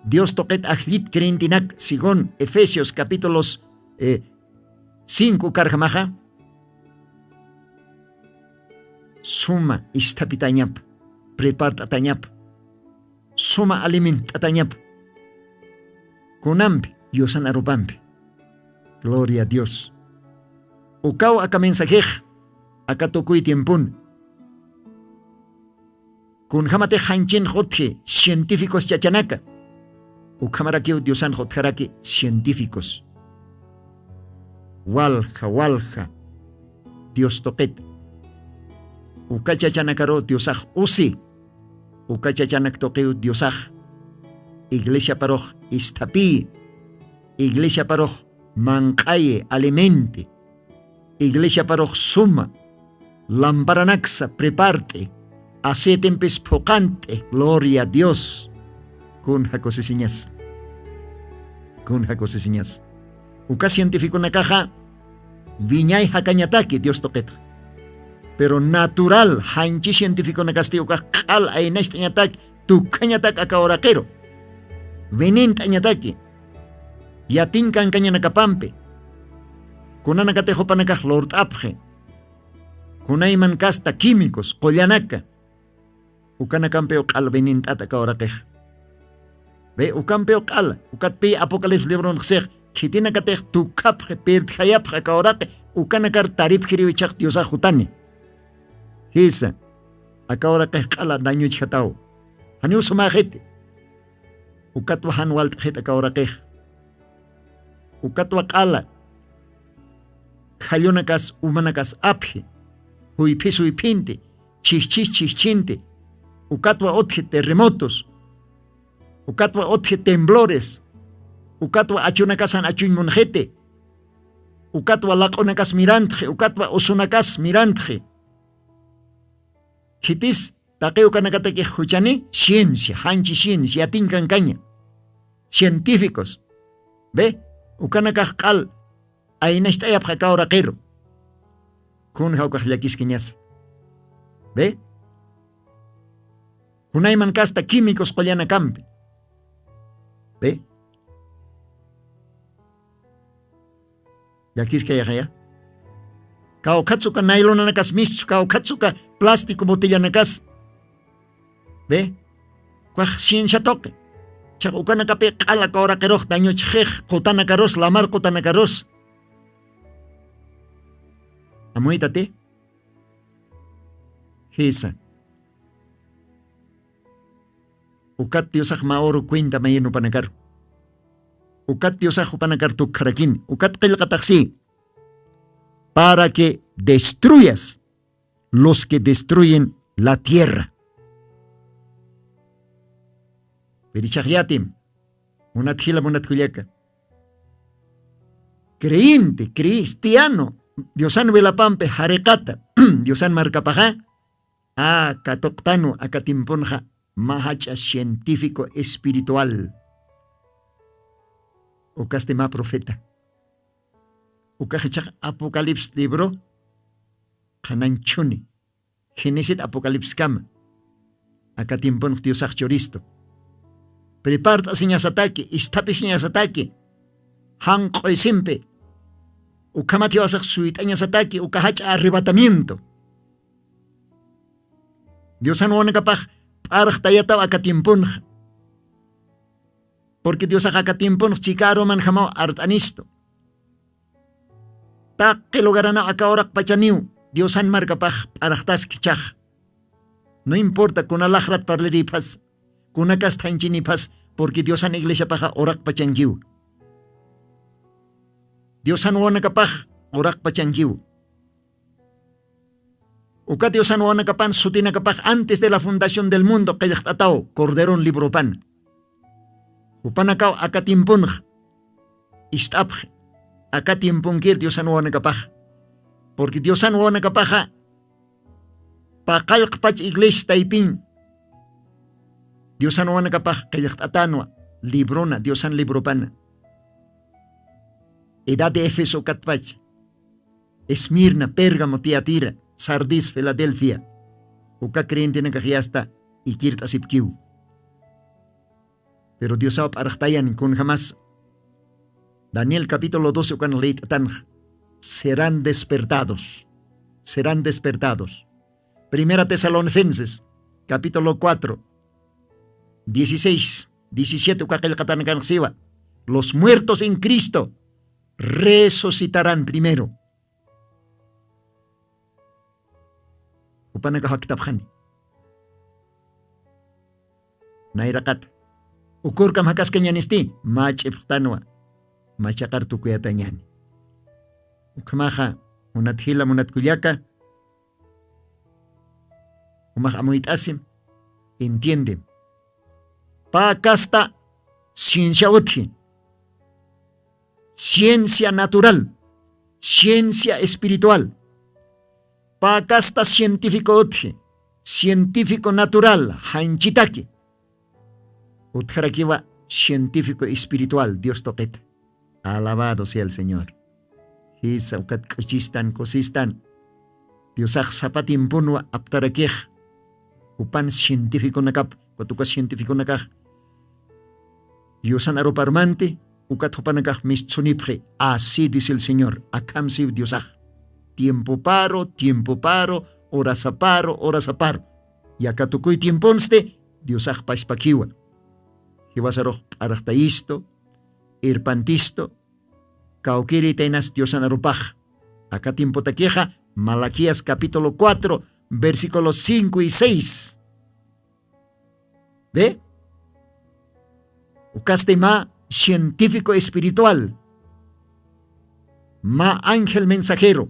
Dios toquet ajlit crentinak según Efesios capítulos 5 karjamaja. Suma istapitañap. Prepara atañap. Suma aliment atañap. Kunampi, Diosan arupampi. Gloria a Dios. Ukao aka mensajej. Aka tukuy tiempun. Kun jamate hanchin jotje científicos chachanaka. Ukamarakiu Diosan jotjaraki científicos. Walja. Dios toquet. Ukachachanakaro Diosaj usi. Ukachachanak toqueu Diosaj. Iglesia paroj istapi. Iglesia paroj mancaye alimente. Iglesia paroj suma. Lamparanaxa preparte. Acetempes pocante. Gloria a Dios. Kun jacosesiñas. Uka científico na caja. Viñay jacañataki Dios toqueta. Pero natural, hanchi científico na castigo ka kal ay na istañatak, tu kañatak akaorakero. Venin tañataki. Yatin kan kanya nakapampe. Kuna nakatejo pa nakaj lord apje. Kuna iman kasta químicos, kolyanaka. Ukana kampeo kal venin tata akaorakej. Ve ukampeo kal, ukatpi apocalipsis libro nxej, kitina katej tu kapje, pertjayapje akaorake, ukana kar tarip jiriwichak Diosa jutani. Hisa, akawara kay kala daño chatao. Hanyo sumahit. Ukatwa hanwalt hit akawara kay. Ukatwa kala. Kayonakas umanakas aphi. Huipis huipinte. Chichinte. Ukatwa otje terremotos. Ukatwa otje temblores. Ukatwa achunakasan achunmonjete. Ukatwa lakonakas mirantje. Ukatwa osunakas mirantje. Hitis takeo kanakatake huchani ciencia, hanchi ciencia, yatinkan caña. Científicos. ¿Ve? Ukanakaj kal ainastaya pjakaora kero. Kun haukaj yakisquiñas. ¿Ve? Kunayman kasta químicos qollana kampi. ¿Ve? Yakisquaya ya. Kao katsuka nylon nakas mistu, kao katsuka plástico botella nakas. ¿Ve? Cuaj ciencia toque. Chakukana kape kala kaora keroj daño chej, kotana karos, lamar kotana karos. Amuitate. Hisa. Ukat Diosaj maoro cuenta mayeno panakar. Ukat Diosaj panakar tu karakin. Ukat kelkataxi. Para que destruyas los que destruyen la tierra. Perichagyatim, unatjila munatkuliaka. Creyente, cristiano, Diosan velapampe, jarecata, Diosan marcapaja, catoctano, acatimponja, mahacha científico espiritual. Ocastema profeta. Ukajechak Apocalipsis libro, Kananchuni, Génesis Apocalipsis kama. Acá tiempo Dios choristo. Prepara señas ataque, istape señas ataque. Hanko simpe. Ukama Dios suitañas ataque, ukahacha arrebatamiento. Dios no capaz para tayata acá tiempo. Porque Dios acá tiempo chicaro manjamao artanisto. Ta que logarana acá orak pachaniu. Dios han marca paj arachtas kichaj. No importa con alajrat parleripas, con acastanipas, porque Dios han iglesia paja orak pachangiu. Dios han wana kapaj orak pachangiu. Uka Dios han wana kapan sutina kapaj antes de la fundación del mundo que atao corderón libro pan. Upanakao akatimpun istapj akatimpun Dios han wana kapaj. Porque Dios han wana kapaja pakalqpach iglesia taipin. Dios han wana kapaj kayakhtatanwa librona Dios han libro pana. Edad de Éfeso katpach. Esmirna, Pérgamo, Tiatira, Sardis, Filadelfia. Uka creyente na kajiasta y kirta sipkiu. Pero Dios ha parachtayan con jamás. Daniel capítulo 12 ukan leit tanj. Serán despertados. Serán despertados. Primera Tesalonicenses, capítulo 4, 16, 17, los muertos en Cristo resucitarán primero. Upanakahaktabhani. Nairakat. Ukurkam hakas kenyanisti, machiptanwa, machakartu kuyatanyani. Ukamaha, unat hila munat kuyaka. Amuit asim, entiende. Pa casta ciencia utji, ciencia natural, ciencia espiritual. Pa casta científico utji, científico natural, hanchitaki. Utjarakiwa científico espiritual, Dios toquet. Alabado sea el Señor. Hisa ukat kuchistan kosistan. Diosaj zapatin punwa aptarakij. Upan científico nakap, patuka científico nakaj. Diosan aroparmante, ukat hupanakaj mitzunipje. Así dice el Señor, akamsi Diosaj. Tiempo paro, hora zaparo. Y acá tukuy tiemponste, Diosaj paispakiwa. Hiwasaroj arachtaisto, irpantisto, kaukiri tenas Diosan aropaj. Acá tiempo taqueja, Malaquías capítulo 4, versículos 5 y 6. ¿Ve? Ucaste ma científico espiritual, ma ángel mensajero,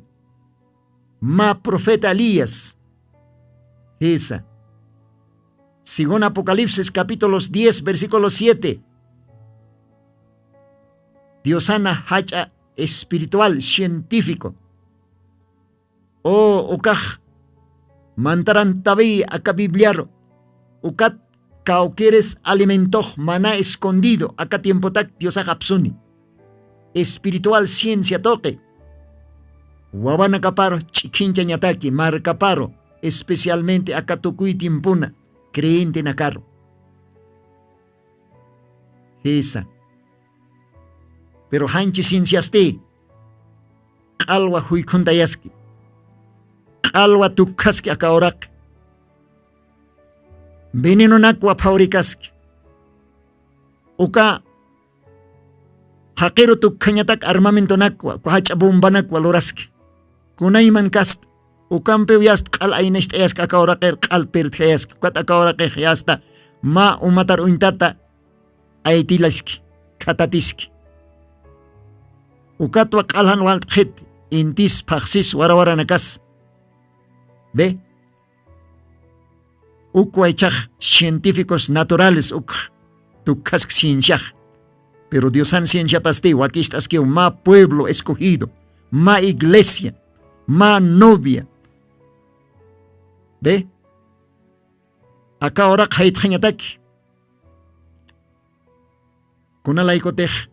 ma profeta Elías. Esa. Según Apocalipsis capítulos 10, versículo 7. Diosana hacha espiritual, científico. O ukaj mantaran tabi acá bibliaro. Ukat kauqueres alimento maná escondido acá tiempo tak Diosaj apsuni. Espiritual ciencia toque. Wabana caparo chiquincha ñataki mar caparo. Especialmente acá tukuy tiempuna. Creyente nakaro. Esa. Pero hanchi cienciaste. Kalwa huikundayaski. Kalwa tukaski akaorak. Veneno nakwa fabrikaski. Uka hakero tukkanyatak armamento nakwa. Kuhacha bomba nakwa loraski. Kunayman kast. Ukampe yast kal ainest esk akaoraker kal perthesk. Kat akaoraker yasta. Ma umatar uintata. Aitilaski. Katatiski. Ukatwa kalhan walt khit. Intis paksis warawara nakas. ¿Ve? Ukwaichaj científicos naturales tukask ciencia. Pero Dios han ciencia pasti wakistas que ma pueblo escogido, ma iglesia, ma novia. ¿Ve? Acá ahora kait khañataki. Kuna laikotej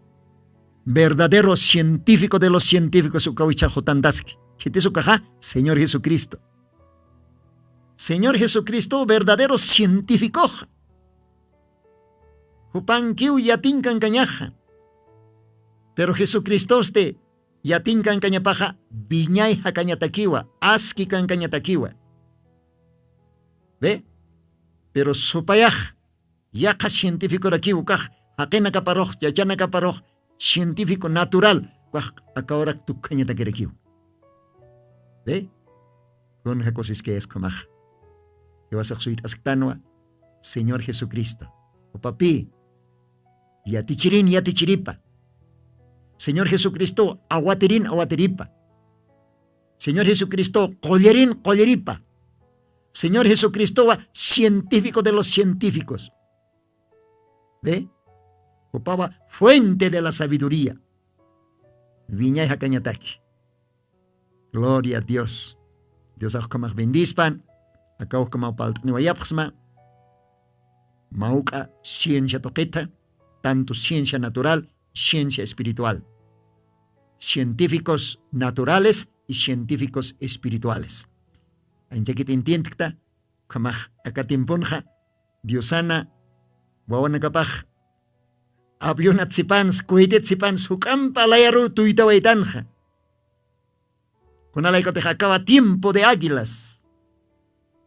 verdadero científico de los científicos ukawichajo tandaski. Kitisu kaja, Señor Jesucristo. Señor Jesucristo verdadero científico. Hupankiu yatinkan kañaja. Pero Jesucristo este yatinkan kañapaja viñayja kañatakiwa, aski kan kañatakiwa. ¿Ve? Pero supayaj yaqa científico rakiu kaj haqina kaparoj, yachana kaparoj, científico natural kaj akaorak tu kañatakirekiu. ¿Ve? Con jacosis que es comaj. Yo vas a suit asctanua, Señor Jesucristo. O papi, yatichirin yatichiripa. Señor Jesucristo, aguatirin aguatiripa. Señor Jesucristo, collerin colleripa. Señor Jesucristo, científico de los científicos. ¿Ve? Opaba fuente de la sabiduría. Viña y jacañataki. Gloria a Dios. Dios como bendispan. Acá como paltani wayapsma. Mauca ciencia toqueta. Tanto ciencia natural, ciencia espiritual. Científicos naturales y científicos espirituales. Anchakit entientikta, kamaj akatimpunja, Diosana, wawanakapaj, avionatzipans, kuitetzipans, hukampa layaru tuitawaitanja. Kunalaikote acaba tiempo de águilas.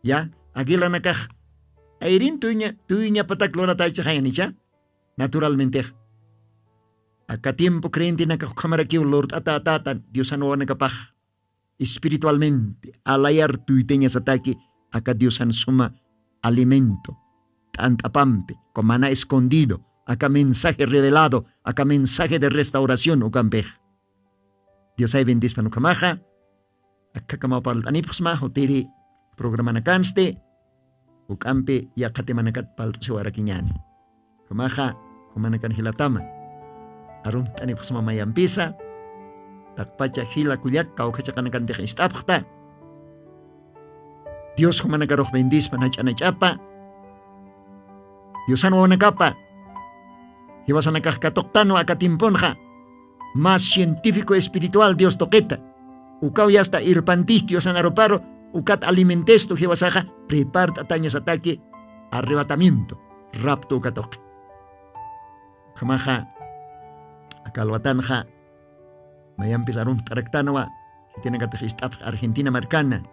Ya, águila nakaj, airin tuiña pataklora taichajayanicha, naturalmente. Acá tiempo creyente nakaj kamarakiu lord atatan, Diosana wanakapaj. Espiritualmente, alayar tuiteñas ataque, acá Dios suma alimento, tanta pampe, con maná escondido, acá mensaje revelado, acá mensaje de restauración, o campej. Dios hay bendispa no camaja, acá camao para el anipusma, o tiri programa na canste, o campe y acá te manacat para el sewaraquiñani. Camaja, humanacan hilatama, arun anipusma mayampisa, takpacha hila kuyak kau kachakanakan teja istapta. Dios humanagaroh bendis panachana chapa. Dios ano wanakapa. Hiwasanakah katoktano akatimponja. Más científico espiritual Dios toqueta. Ukau ya hasta irpantis Dios anaroparo. Ukat alimentes tu hiwasaja. Prepara atañas ataque. Arrebatamiento. Rapto ukatok. Kamaja. Akalwatanja. Mayampis arum taraktanoa, que tiene que estar Argentina marcana.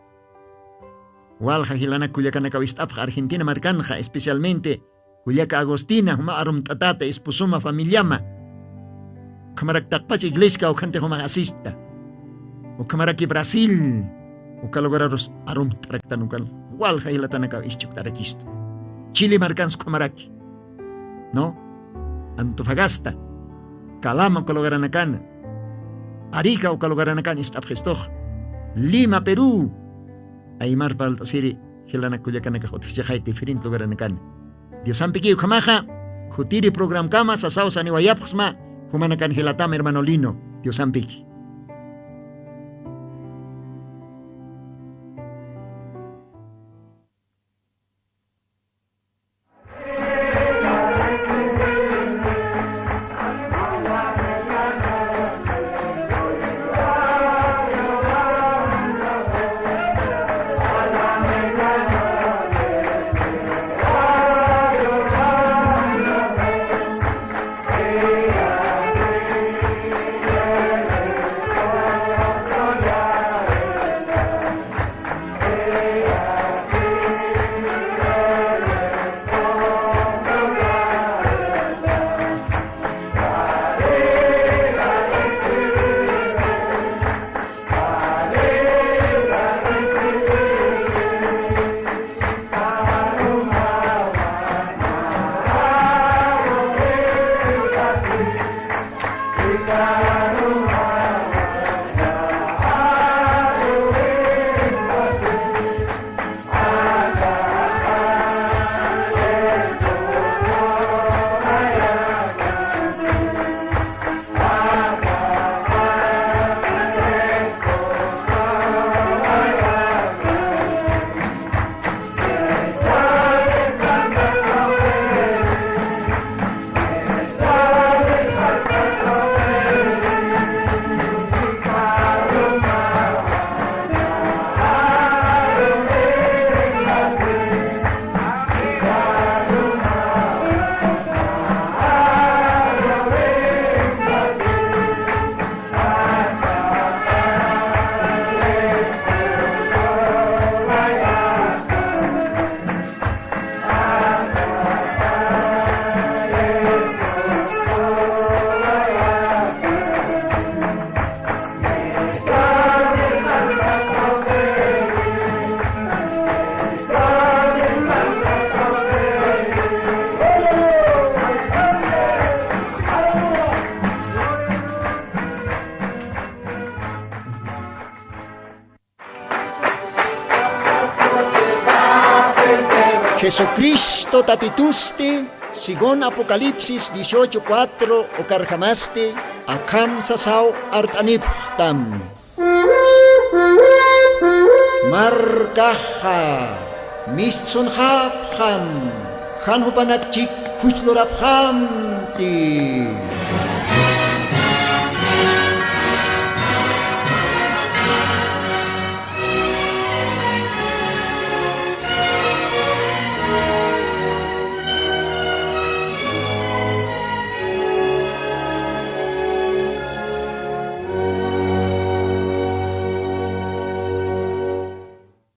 Walja hilana kuyakana kawistap Argentina marcanja, especialmente kuyaka Agostina, huma arum tatata esposuma familiama. Kamarak takpach iglesia o kante huma asista. O kamaraki Brasil, o kalogararos arum taraktanukan. Walja hilatana kawischuk tarakisto. Chile marcans kamaraki. No? Antofagasta. Calama kalogaranakana. Arica o Calogaranacan está prestoch. Lima, Perú. Aymar para el tasiri, Hilana Culiacanaca, Jotijay, diferente lugaranacan. Dios Ampiqui, Kamaja, Jutiri program Kama, Sasao Saniwayapsma, Humanacan Hilatam, hermano Lino, Dios Ampiqui. Cristo tatituste, según Apocalipsis 18:4 o carjamaste, akam sasao artaniptam. Markaha, mistsun hapham, hanhupanakchik huchloraphamti.